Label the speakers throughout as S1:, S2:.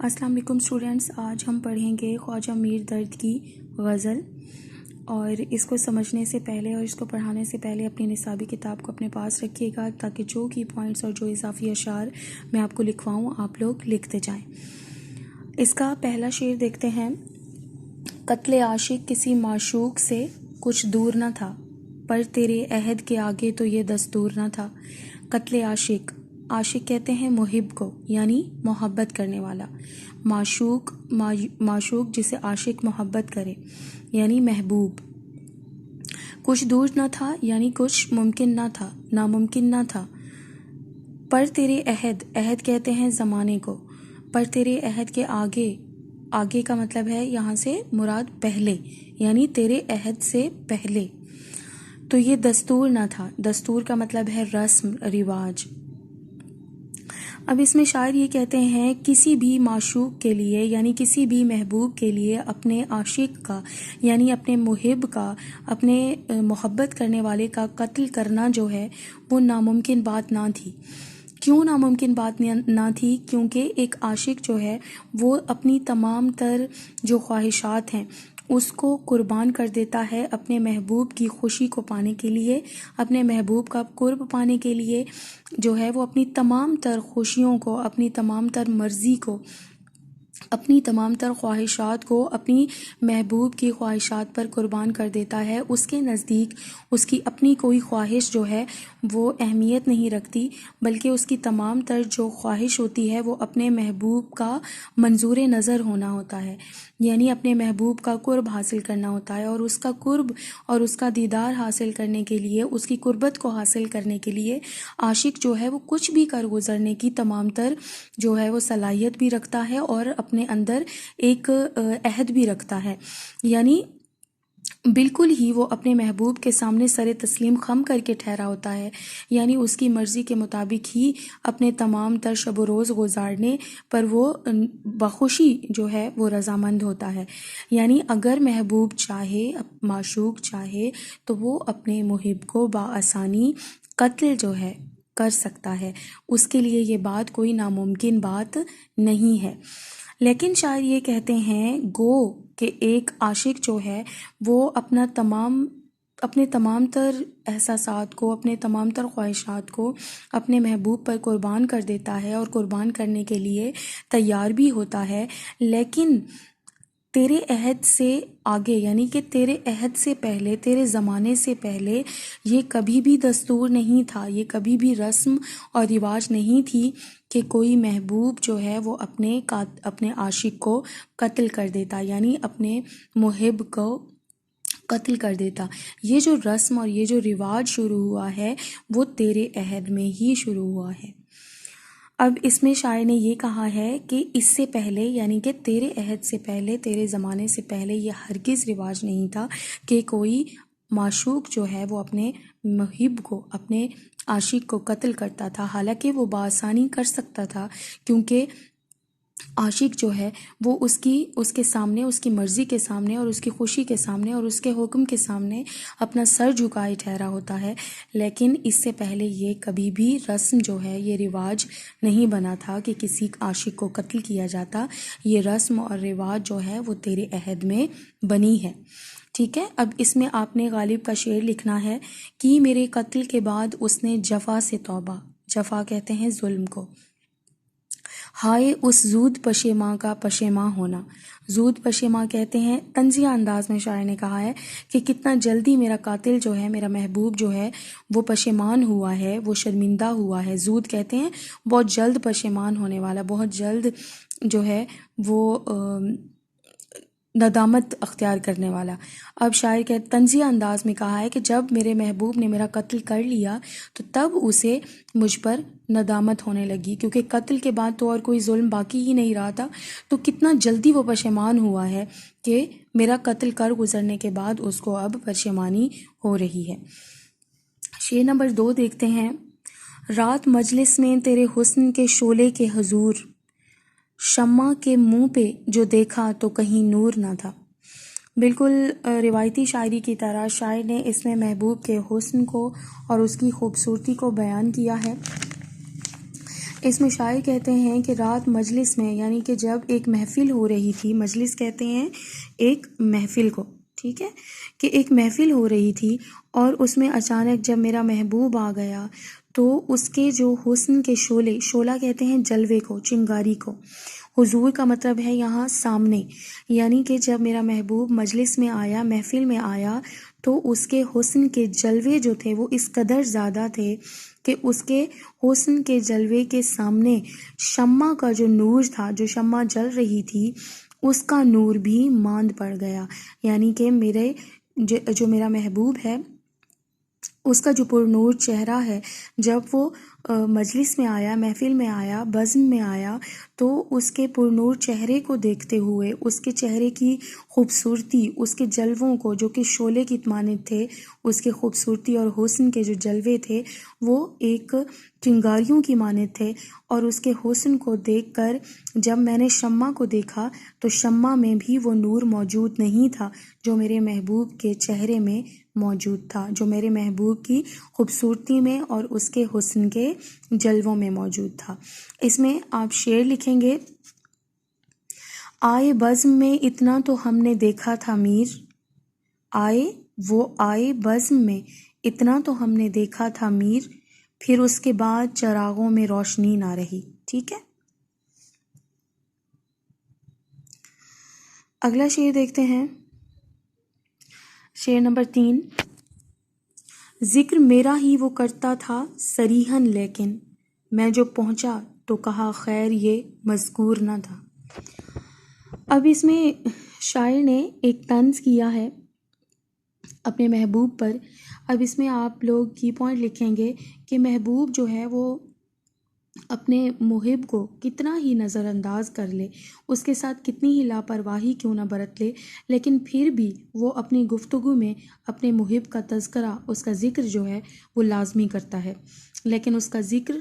S1: السلام علیکم اسٹوڈنٹس، آج ہم پڑھیں گے خواجہ میر درد کی غزل، اور اس کو سمجھنے سے پہلے اور اس کو پڑھانے سے پہلے اپنی نصابی کتاب کو اپنے پاس رکھیے گا تاکہ جو کی پوائنٹس اور جو اضافی اشعار میں آپ کو لکھواؤں آپ لوگ لکھتے جائیں۔ اس کا پہلا شعر دیکھتے ہیں۔ قتل عاشق کسی معشوق سے کچھ دور نہ تھا، پر تیرے عہد کے آگے تو یہ دستور نہ تھا۔ قتل عاشق، عاشق کہتے ہیں محب کو، یعنی محبت کرنے والا۔ معشوق جسے عاشق محبت کرے، یعنی محبوب۔ کچھ دور نہ تھا یعنی کچھ ممکن نہ تھا، ناممکن نہ تھا۔ پر تیرے عہد، عہد کہتے ہیں زمانے کو، پر تیرے عہد کے آگے، آگے کا مطلب ہے یہاں سے مراد پہلے، یعنی تیرے عہد سے پہلے تو یہ دستور نہ تھا۔ دستور کا مطلب ہے رسم، رواج۔ اب اس میں شاعر یہ کہتے ہیں کسی بھی معشوق کے لیے یعنی کسی بھی محبوب کے لیے اپنے عاشق کا یعنی اپنے محب کا، اپنے محبت کرنے والے کا قتل کرنا جو ہے وہ ناممکن بات نہ تھی۔ کیوں ناممکن بات نہ تھی؟ کیونکہ ایک عاشق جو ہے وہ اپنی تمام تر جو خواہشات ہیں اس کو قربان کر دیتا ہے اپنے محبوب کی خوشی کو پانے کے لیے، اپنے محبوب کا قرب پانے کے لیے جو ہے وہ اپنی تمام تر خوشیوں کو، اپنی تمام تر مرضی کو، اپنی تمام تر خواہشات کو اپنی محبوب کی خواہشات پر قربان کر دیتا ہے۔ اس کے نزدیک اس کی اپنی کوئی خواہش جو ہے وہ اہمیت نہیں رکھتی، بلکہ اس کی تمام تر جو خواہش ہوتی ہے وہ اپنے محبوب کا منظور نظر ہونا ہوتا ہے، یعنی اپنے محبوب کا قرب حاصل کرنا ہوتا ہے، اور اس کا قرب اور اس کا دیدار حاصل کرنے کے لیے، اس کی قربت کو حاصل کرنے کے لیے عاشق جو ہے وہ کچھ بھی کر گزرنے کی تمام تر جو ہے وہ صلاحیت بھی رکھتا ہے اور اپنے اندر ایک عہد بھی رکھتا ہے، یعنی بالکل ہی وہ اپنے محبوب کے سامنے سر تسلیم خم کر کے ٹھہرا ہوتا ہے، یعنی اس کی مرضی کے مطابق ہی اپنے تمام تر شب و روز گزارنے پر وہ بخوشی جو ہے وہ رضامند ہوتا ہے۔ یعنی اگر محبوب چاہے، معشوق چاہے تو وہ اپنے محب کو بآسانی قتل جو ہے کر سکتا ہے، اس کے لیے یہ بات کوئی ناممکن بات نہیں ہے۔ لیکن شاعر یہ کہتے ہیں گو کہ ایک عاشق جو ہے وہ اپنے تمام تر احساسات کو، اپنے تمام تر خواہشات کو اپنے محبوب پر قربان کر دیتا ہے اور قربان کرنے کے لیے تیار بھی ہوتا ہے، لیکن تیرے عہد سے آگے یعنی کہ تیرے عہد سے پہلے، تیرے زمانے سے پہلے یہ کبھی بھی دستور نہیں تھا، یہ کبھی بھی رسم اور رواج نہیں تھی کہ کوئی محبوب جو ہے وہ اپنے عاشق کو قتل کر دیتا، یعنی اپنے محب کو قتل کر دیتا۔ یہ جو رسم اور یہ جو رواج شروع ہوا ہے وہ تیرے عہد میں ہی شروع ہوا ہے۔ اب اس میں شاعر نے یہ کہا ہے کہ اس سے پہلے یعنی کہ تیرے عہد سے پہلے، تیرے زمانے سے پہلے یہ ہرگز رواج نہیں تھا کہ کوئی معشوق جو ہے وہ اپنے محب کو، اپنے عاشق کو قتل کرتا تھا، حالانکہ وہ بآسانی کر سکتا تھا، کیونکہ عاشق جو ہے وہ اس کے سامنے، اس کی مرضی کے سامنے اور اس کی خوشی کے سامنے اور اس کے حکم کے سامنے اپنا سر جھکائے ٹھہرا ہوتا ہے، لیکن اس سے پہلے یہ کبھی بھی رسم جو ہے، یہ رواج نہیں بنا تھا کہ کسی عاشق کو قتل کیا جاتا۔ یہ رسم اور رواج جو ہے وہ تیرے عہد میں بنی ہے، ٹھیک ہے۔ اب اس میں آپ نے غالب کا شعر لکھنا ہے کہ میرے قتل کے بعد اس نے جفا سے توبہ، جفا کہتے ہیں ظلم کو، ہائے اس زود پشیماں کا پشیماں ہونا۔ زود پشیماں کہتے ہیں، طنزیہ انداز میں شاعر نے کہا ہے کہ کتنا جلدی میرا قاتل جو ہے، میرا محبوب جو ہے وہ پشیمان ہوا ہے، وہ شرمندہ ہوا ہے۔ زود کہتے ہیں بہت جلد پشیمان ہونے والا، بہت جلد جو ہے وہ ندامت اختیار کرنے والا۔ اب شاعر کے طنزیہ انداز میں کہا ہے کہ جب میرے محبوب نے میرا قتل کر لیا تو تب اسے مجھ پر ندامت ہونے لگی، کیونکہ قتل کے بعد تو اور کوئی ظلم باقی ہی نہیں رہا تھا، تو کتنا جلدی وہ پشیمان ہوا ہے کہ میرا قتل کر گزرنے کے بعد اس کو اب پشیمانی ہو رہی ہے۔ شعر نمبر 2 دیکھتے ہیں۔ رات مجلس میں تیرے حسن کے شعلے کے حضور، شمع کے منہ پہ جو دیکھا تو کہیں نور نہ تھا۔ بالکل روایتی شاعری کی طرح شاعر نے اس میں محبوب کے حسن کو اور اس کی خوبصورتی کو بیان کیا ہے، اس میں شاعر کہتے ہیں کہ رات مجلس میں، یعنی کہ جب ایک محفل ہو رہی تھی، مجلس کہتے ہیں ایک محفل کو، ٹھیک ہے، کہ ایک محفل ہو رہی تھی اور اس میں اچانک جب میرا محبوب آ گیا تو اس کے جو حسن کے شعلے، شعلہ کہتے ہیں جلوے کو، چنگاری کو، حضور کا مطلب ہے یہاں سامنے، یعنی کہ جب میرا محبوب مجلس میں آیا، محفل میں آیا، تو اس کے حسن کے جلوے جو تھے وہ اس قدر زیادہ تھے کہ اس کے حسن کے جلوے کے سامنے شمع کا جو نور تھا، جو شمع جل رہی تھی، اس کا نور بھی ماند پڑ گیا، یعنی کہ جو میرا محبوب ہے اس کا جو پر نور چہرہ ہے، جب وہ مجلس میں آیا، محفل میں آیا، بزم میں آیا، تو اس کے پر نور چہرے کو دیکھتے ہوئے، اس کے چہرے کی خوبصورتی، اس کے جلووں کو جو کہ شعلے کی مانند تھے، اس کے خوبصورتی اور حسن کے جو جلوے تھے وہ ایک چنگاریوں کی مانند تھے، اور اس کے حسن کو دیکھ کر جب میں نے شمع کو دیکھا تو شمع میں بھی وہ نور موجود نہیں تھا جو میرے محبوب کے چہرے میں موجود تھا، جو میرے محبوب کی خوبصورتی میں اور اس کے حسن کے جلووں میں موجود تھا۔ اس میں آپ شعر لکھیں گے، آئے بزم میں اتنا تو ہم نے دیکھا تھا میر، آئے بزم میں اتنا تو ہم نے دیکھا تھا میر، پھر اس کے بعد چراغوں میں روشنی نہ رہی، ٹھیک ہے۔ اگلا شعر دیکھتے ہیں، شعر نمبر 3۔ ذکر میرا ہی وہ کرتا تھا صریحاً، لیکن میں جو پہنچا تو کہا خیر یہ مذکور نہ تھا۔ اب اس میں شاعر نے ایک طنز کیا ہے اپنے محبوب پر۔ اب اس میں آپ لوگ کی پوائنٹ لکھیں گے کہ محبوب جو ہے وہ اپنے محب کو کتنا ہی نظر انداز کر لے، اس کے ساتھ کتنی ہی لاپرواہی کیوں نہ برت لے، لیکن پھر بھی وہ اپنی گفتگو میں اپنے محب کا تذکرہ، اس کا ذکر جو ہے وہ لازمی کرتا ہے، لیکن اس کا ذکر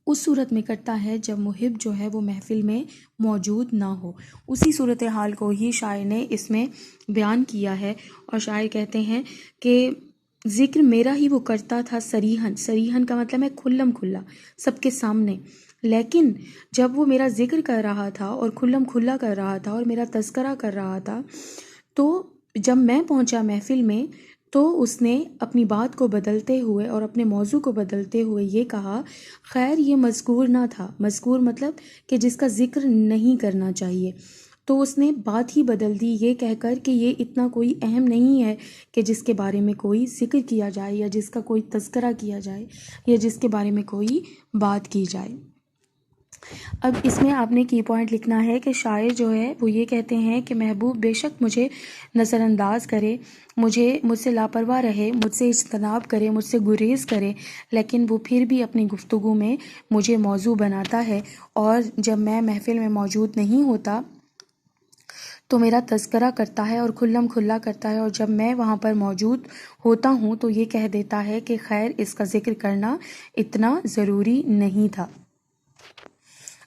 S1: اس صورت میں کرتا ہے جب محب جو ہے وہ محفل میں موجود نہ ہو۔ اسی صورتحال کو ہی شاعر نے اس میں بیان کیا ہے، اور شاعر کہتے ہیں کہ ذکر میرا ہی وہ کرتا تھا صریحاً، صریحاً کا مطلب ہے کھلم کھلا، سب کے سامنے، لیکن جب وہ میرا ذکر کر رہا تھا اور کھلم کھلا کر رہا تھا اور میرا تذکرہ کر رہا تھا، تو جب میں پہنچا محفل میں تو اس نے اپنی بات کو بدلتے ہوئے اور اپنے موضوع کو بدلتے ہوئے یہ کہا خیر یہ مذکور نہ تھا، مذکور مطلب کہ جس کا ذکر نہیں کرنا چاہیے، تو اس نے بات ہی بدل دی یہ کہہ کر کہ یہ اتنا کوئی اہم نہیں ہے کہ جس کے بارے میں کوئی ذکر کیا جائے یا جس کا کوئی تذکرہ کیا جائے یا جس کے بارے میں کوئی بات کی جائے۔ اب اس میں آپ نے کی پوائنٹ لکھنا ہے کہ شاعر جو ہے وہ یہ کہتے ہیں کہ محبوب بے شک مجھے نظر انداز کرے، مجھ سے لاپرواہ رہے، مجھ سے اجتناب کرے، مجھ سے گریز کرے، لیکن وہ پھر بھی اپنی گفتگو میں مجھے موضوع بناتا ہے، اور جب میں محفل میں موجود نہیں ہوتا تو میرا تذکرہ کرتا ہے اور کھلم کھلا کرتا ہے، اور جب میں وہاں پر موجود ہوتا ہوں تو یہ کہہ دیتا ہے کہ خیر اس کا ذکر کرنا اتنا ضروری نہیں تھا۔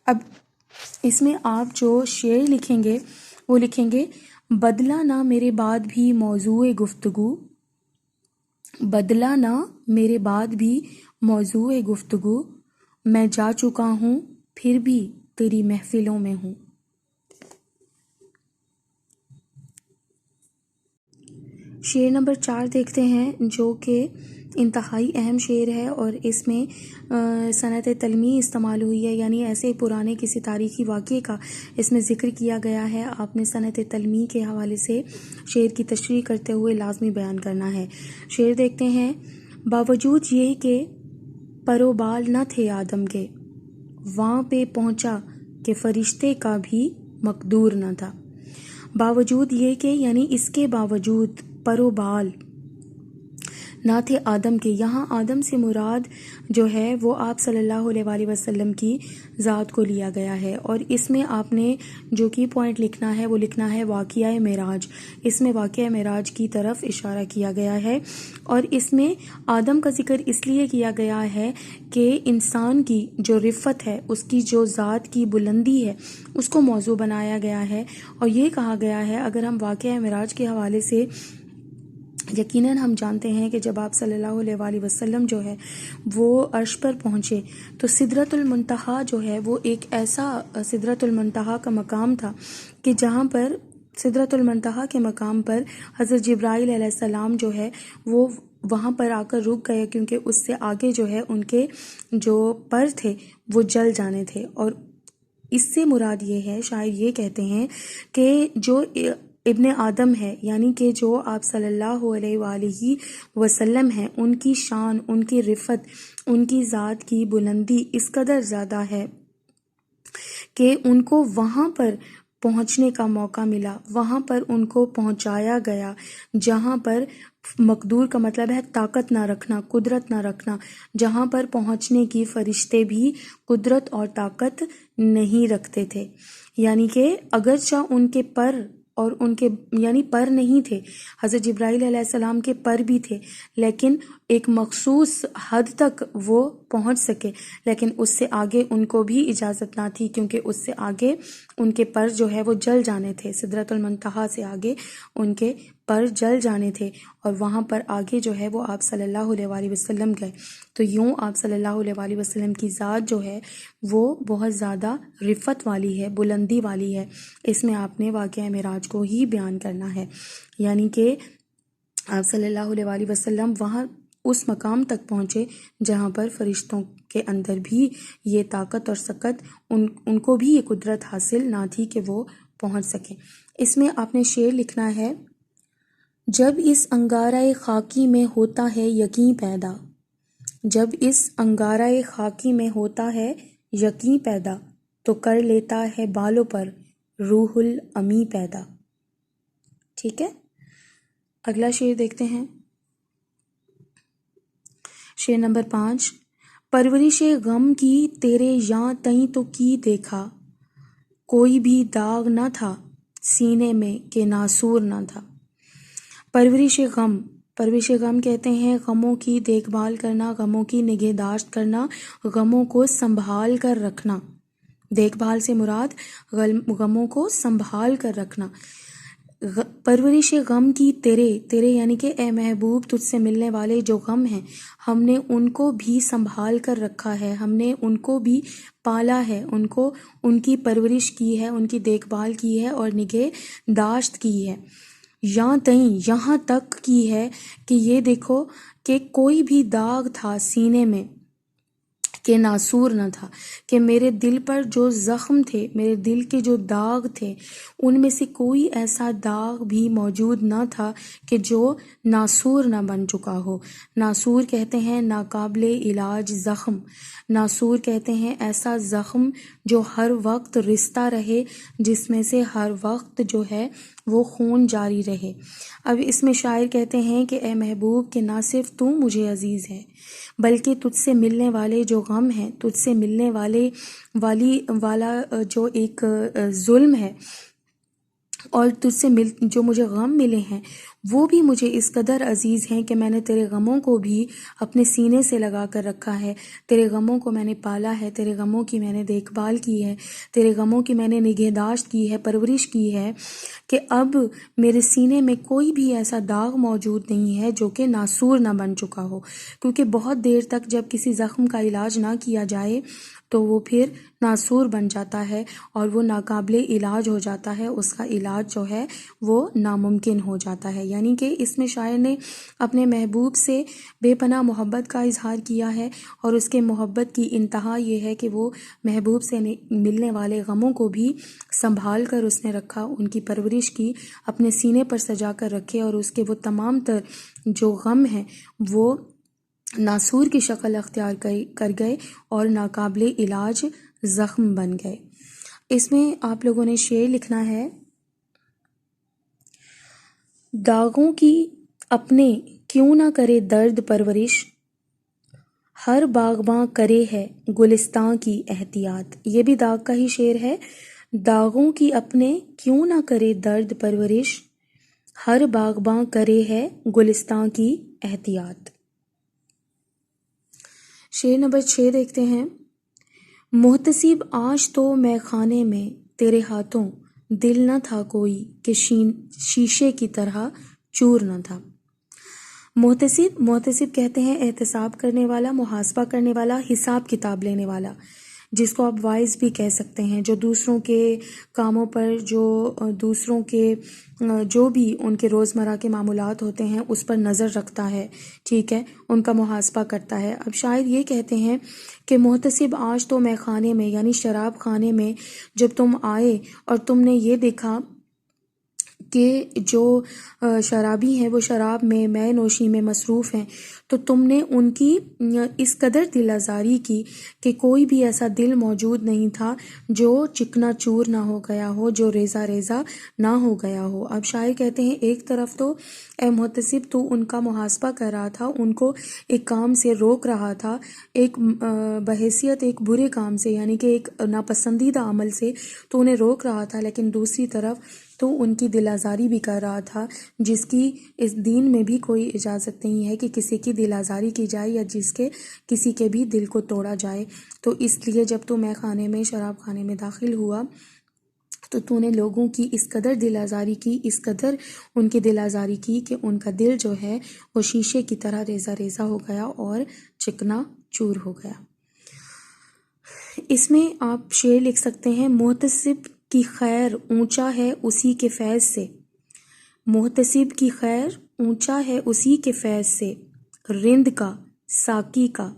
S1: اب اس میں آپ جو شعر لکھیں گے وہ لکھیں گے، بدلا نہ میرے بعد بھی موضوع گفتگو، بدلا نہ میرے بعد بھی موضوع گفتگو، میں جا چکا ہوں پھر بھی تیری محفلوں میں ہوں۔ شعر نمبر 4 دیکھتے ہیں جو کہ انتہائی اہم شعر ہے، اور اس میں صنعت تلمیح استعمال ہوئی ہے، یعنی ایسے پرانے کسی تاریخی واقعے کا اس میں ذکر کیا گیا ہے۔ آپ نے صنعت تلمیح کے حوالے سے شعر کی تشریح کرتے ہوئے لازمی بیان کرنا ہے۔ شعر دیکھتے ہیں، باوجود یہ کہ پر و بال نہ تھے آدم کے، وہاں پہ پہنچا کہ فرشتے کا بھی مقدور نہ تھا۔ باوجود یہ کہ یعنی اس کے باوجود پر و بال نہ تھے آدم کے، یہاں آدم سے مراد جو ہے وہ آپ صلی اللہ علیہ وآلہ وسلم کی ذات کو لیا گیا ہے، اور اس میں آپ نے جو کی پوائنٹ لکھنا ہے وہ لکھنا ہے واقعہ معراج۔ اس میں واقعہ معراج کی طرف اشارہ کیا گیا ہے، اور اس میں آدم کا ذکر اس لیے کیا گیا ہے کہ انسان کی جو رفت ہے، اس کی جو ذات کی بلندی ہے، اس کو موضوع بنایا گیا ہے، اور یہ کہا گیا ہے اگر ہم واقعہ معراج کے حوالے سے یقیناً ہم جانتے ہیں کہ جب آپ صلی اللہ علیہ وآلہ وسلم جو ہے وہ عرش پر پہنچے تو سدرۃ المنتہا جو ہے وہ ایک ایسا سدرۃ المنتہا کا مقام تھا کہ جہاں پر سدرۃ المنتہا کے مقام پر حضرت جبرائیل علیہ السلام جو ہے وہ وہاں پر آ کر رک گئے، کیونکہ اس سے آگے جو ہے ان کے جو پر تھے وہ جل جانے تھے۔ اور اس سے مراد یہ ہے، شاعر یہ کہتے ہیں کہ جو ابن آدم ہے، یعنی کہ جو آپ صلی اللہ علیہ وآلہ وسلم ہیں، ان کی شان، ان کی رفت، ان کی ذات کی بلندی اس قدر زیادہ ہے کہ ان کو وہاں پر پہنچنے کا موقع ملا، وہاں پر ان کو پہنچایا گیا جہاں پر مقدور کا مطلب ہے طاقت نہ رکھنا، قدرت نہ رکھنا، جہاں پر پہنچنے کی فرشتے بھی قدرت اور طاقت نہیں رکھتے تھے۔ یعنی کہ اگرچہ ان کے پر اور ان کے یعنی پر نہیں تھے، حضرت جبرائیل علیہ السلام کے پر بھی تھے، لیکن ایک مخصوص حد تک وہ پہنچ سکے، لیکن اس سے آگے ان کو بھی اجازت نہ تھی، کیونکہ اس سے آگے ان کے پر جو ہے وہ جل جانے تھے، سدرۃ المنتہا سے آگے ان کے پر جل جانے تھے، اور وہاں پر آگے جو ہے وہ آپ صلی اللہ علیہ وآلہ وسلم گئے۔ تو یوں آپ صلی اللہ علیہ وآلہ وسلم کی ذات جو ہے وہ بہت زیادہ رفت والی ہے، بلندی والی ہے۔ اس میں آپ نے واقعہ معراج کو ہی بیان کرنا ہے، یعنی کہ آپ صلی اللہ علیہ وآلہ وسلم وہاں اس مقام تک پہنچے جہاں پر فرشتوں کے اندر بھی یہ طاقت اور سکت ان کو بھی یہ قدرت حاصل نہ تھی کہ وہ پہنچ سکیں۔ اس میں آپ نے شعر لکھنا ہے، جب اس انگارہ خاکی میں ہوتا ہے یقین پیدا، جب اس انگارہ خاکی میں ہوتا ہے یقین پیدا، تو کر لیتا ہے بالوں پر روح الامی پیدا۔ ٹھیک ہے، اگلا شعر دیکھتے ہیں، شعر نمبر 5۔ پرورش غم کی تیرے یاں تئیں تو کی دیکھا، کوئی بھی داغ نہ تھا سینے میں کہ ناسور نہ تھا۔ پرورش غم کہتے ہیں غموں کی دیکھ بھال کرنا، غموں کی نگہداشت کرنا، غموں کو سنبھال کر رکھنا۔ دیکھ بھال سے مراد غموں کو سنبھال کر رکھنا۔ پرورش غم کی تیرے یعنی کہ اے محبوب تجھ سے ملنے والے جو غم ہیں ہم نے ان کو بھی سنبھال کر رکھا ہے، ہم نے ان کو بھی پالا ہے، ان کی پرورش کی ہے، ان کی دیکھ بھال کی ہے اور نگہداشت کی ہے۔ یہاں تک کی ہے کہ یہ دیکھو کہ کوئی بھی داغ تھا سینے میں کہ ناسور نہ تھا، کہ میرے دل پر جو زخم تھے، میرے دل کے جو داغ تھے، ان میں سے کوئی ایسا داغ بھی موجود نہ تھا کہ جو ناسور نہ بن چکا ہو۔ ناسور کہتے ہیں ناقابل علاج زخم، ناسور کہتے ہیں ایسا زخم جو ہر وقت رستا رہے، جس میں سے ہر وقت جو ہے وہ خون جاری رہے۔ اب اس میں شاعر کہتے ہیں کہ اے محبوب کہ نہ صرف تو مجھے عزیز ہے، بلکہ تجھ سے ملنے والے جو غم ہیں، تجھ سے ملنے والا جو ایک ظلم ہے، اور تجھ سے جو مجھے غم ملے ہیں وہ بھی مجھے اس قدر عزیز ہیں کہ میں نے تیرے غموں کو بھی اپنے سینے سے لگا کر رکھا ہے، تیرے غموں کو میں نے پالا ہے، تیرے غموں کی میں نے دیکھ بھال کی ہے، تیرے غموں کی میں نے نگہداشت کی ہے، پرورش کی ہے، کہ اب میرے سینے میں کوئی بھی ایسا داغ موجود نہیں ہے جو کہ ناسور نہ بن چکا ہو، کیونکہ بہت دیر تک جب کسی زخم کا علاج نہ کیا جائے تو وہ پھر ناسور بن جاتا ہے اور وہ ناقابل علاج ہو جاتا ہے، اس کا علاج جو ہے وہ ناممکن ہو جاتا ہے۔ یعنی کہ اس میں شاعر نے اپنے محبوب سے بے پناہ محبت کا اظہار کیا ہے، اور اس کے محبت کی انتہا یہ ہے کہ وہ محبوب سے ملنے والے غموں کو بھی سنبھال کر اس نے رکھا، ان کی پرورش کی، اپنے سینے پر سجا کر رکھے، اور اس کے وہ تمام تر جو غم ہیں وہ ناسور کی شکل اختیار کر گئے اور ناقابل علاج زخم بن گئے۔ اس میں آپ لوگوں نے شعر لکھنا ہے، داغوں کی اپنے کیوں نہ کرے درد پرورش، ہر باغباں کرے ہے گلستاں کی احتیاط۔ یہ بھی داغ کا ہی شعر ہے، داغوں کی اپنے کیوں نہ کرے درد پرورش، ہر باغباں کرے ہے گلستاں کی احتیاط۔ شعر نمبر 6 دیکھتے ہیں، محتسب آج تو میں خانے میں تیرے ہاتھوں دل نہ تھا کوئی کہ شیشے کی طرح چور نہ تھا۔ محتسب کہتے ہیں احتساب کرنے والا، محاسبہ کرنے والا، حساب کتاب لینے والا، جس کو آپ وائز بھی کہہ سکتے ہیں، جو دوسروں کے کاموں پر، جو دوسروں کے جو بھی ان کے روزمرہ کے معمولات ہوتے ہیں اس پر نظر رکھتا ہے، ٹھیک ہے، ان کا محاسبہ کرتا ہے۔ اب شاعر یہ کہتے ہیں کہ محتسب آج تو میں خانے میں یعنی شراب خانے میں جب تم آئے اور تم نے یہ دیکھا کہ جو شرابی ہیں وہ شراب میں مے نوشی میں مصروف ہیں، تو تم نے ان کی اس قدر دل آزاری کی کہ کوئی بھی ایسا دل موجود نہیں تھا جو چکنا چور نہ ہو گیا ہو، جو ریزہ ریزہ نہ ہو گیا ہو۔ اب شاعر کہتے ہیں ایک طرف تو اے محتسب تو ان کا محاسبہ کر رہا تھا، ان کو ایک کام سے روک رہا تھا، ایک بحیثیت ایک برے کام سے یعنی کہ ایک ناپسندیدہ عمل سے تو انہیں روک رہا تھا، لیکن دوسری طرف تو ان کی دل آزاری بھی کر رہا تھا، جس کی اس دین میں بھی کوئی اجازت نہیں ہے کہ کسی کی دل آزاری کی جائے یا جس کے کسی کے بھی دل کو توڑا جائے۔ تو اس لیے جب تو میں خانے میں شراب خانے میں داخل ہوا تو نے لوگوں کی اس قدر دل آزاری کی، اس قدر ان کی دل آزاری کی کہ ان کا دل جو ہے وہ شیشے کی طرح ریزہ ریزہ ہو گیا اور چکنا چور ہو گیا۔ اس میں آپ شعر لکھ سکتے ہیں، محتسب کی خیر اونچا ہے اسی کے فیض سے، محتسب کی خیر اونچا ہے اسی کے فیض سے، رند کا، ساقی کا،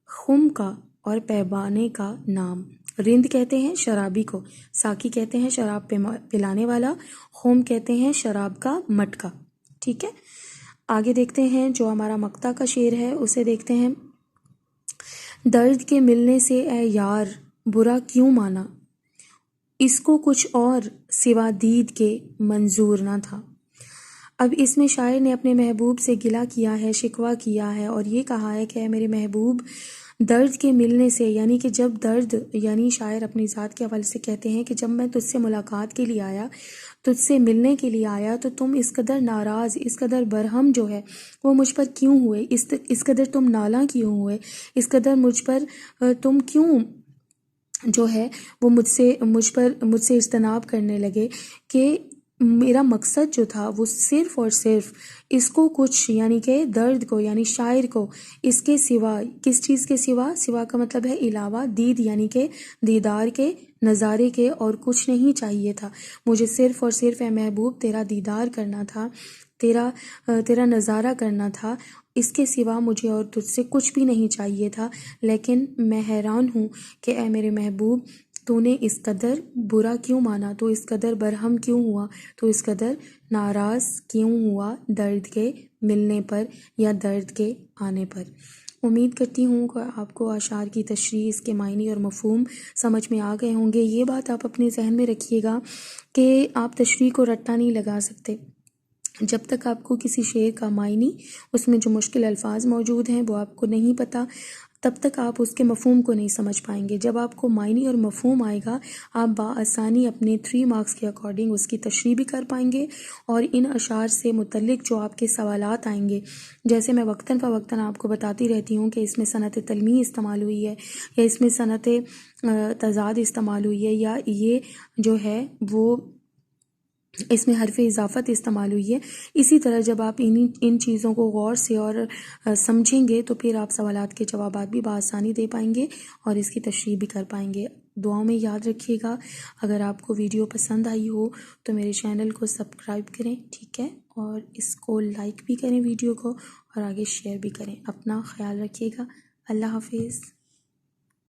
S1: خم کا اور پیمانے کا نام۔ رند کہتے ہیں شرابی کو، ساقی کہتے ہیں شراب پلانے والا، خم کہتے ہیں شراب کا مٹکا، ٹھیک ہے۔ آگے دیکھتے ہیں جو ہمارا مقطع کا شعر ہے اسے دیکھتے ہیں۔ درد کے ملنے سے اے یار برا کیوں مانا، اس کو کچھ اور سوا دید کے منظور نہ تھا۔ اب اس میں شاعر نے اپنے محبوب سے گلہ کیا ہے، شکوہ کیا ہے اور یہ کہا ہے کہ اے میرے محبوب، درد کے ملنے سے یعنی کہ جب درد، یعنی شاعر اپنی ذات کے حوالے سے کہتے ہیں کہ جب میں تجھ سے ملاقات کے لیے آیا، تجھ سے ملنے کے لیے آیا تو تم اس قدر ناراض، اس قدر برہم جو ہے وہ مجھ پر کیوں ہوئے، اس قدر تم نالاں کیوں ہوئے، اس قدر مجھ پر تم کیوں جو ہے وہ مجھ سے اجتناب کرنے لگے، کہ میرا مقصد جو تھا وہ صرف اور صرف اس کو کچھ یعنی کہ درد کو، یعنی شاعر کو اس کے سوا، کس چیز کے سوا، سوا کا مطلب ہے علاوہ، دید یعنی کہ دیدار کے، نظارے کے اور کچھ نہیں چاہیے تھا، مجھے صرف اور صرف اے محبوب تیرا دیدار کرنا تھا، تیرا نظارہ کرنا تھا، اس کے سوا مجھے اور تجھ سے کچھ بھی نہیں چاہیے تھا۔ لیکن میں حیران ہوں کہ اے میرے محبوب تو نے اس قدر برا کیوں مانا، تو اس قدر برہم کیوں ہوا، تو اس قدر ناراض کیوں ہوا درد کے ملنے پر یا درد کے آنے پر۔ امید کرتی ہوں کہ آپ کو اشعار کی تشریح، اس کے معنی اور مفہوم سمجھ میں آ گئے ہوں گے۔ یہ بات آپ اپنے ذہن میں رکھیے گا کہ آپ تشریح کو رٹا نہیں لگا سکتے جب تک آپ کو کسی شعر کا معنی، اس میں جو مشکل الفاظ موجود ہیں وہ آپ کو نہیں پتہ، تب تک آپ اس کے مفہوم کو نہیں سمجھ پائیں گے۔ جب آپ کو معنی اور مفہوم آئے گا، آپ بآسانی اپنے 3 مارکس کے اکارڈنگ اس کی تشریح بھی کر پائیں گے، اور ان اشعار سے متعلق جو آپ کے سوالات آئیں گے، جیسے میں وقتاً فوقتاً آپ کو بتاتی رہتی ہوں کہ اس میں صنعت تلمیح استعمال ہوئی ہے، یا اس میں صنعت تضاد استعمال ہوئی ہے، یا یہ جو ہے وہ اس میں حرف اضافت استعمال ہوئی ہے، اسی طرح جب آپ ان چیزوں کو غور سے اور سمجھیں گے تو پھر آپ سوالات کے جوابات بھی بآسانی دے پائیں گے اور اس کی تشریح بھی کر پائیں گے۔ دعاؤں میں یاد رکھیے گا۔ اگر آپ کو ویڈیو پسند آئی ہو تو میرے چینل کو سبسکرائب کریں، ٹھیک ہے، اور اس کو لائک بھی کریں ویڈیو کو، اور آگے شیئر بھی کریں۔ اپنا خیال رکھیے گا۔ اللہ حافظ۔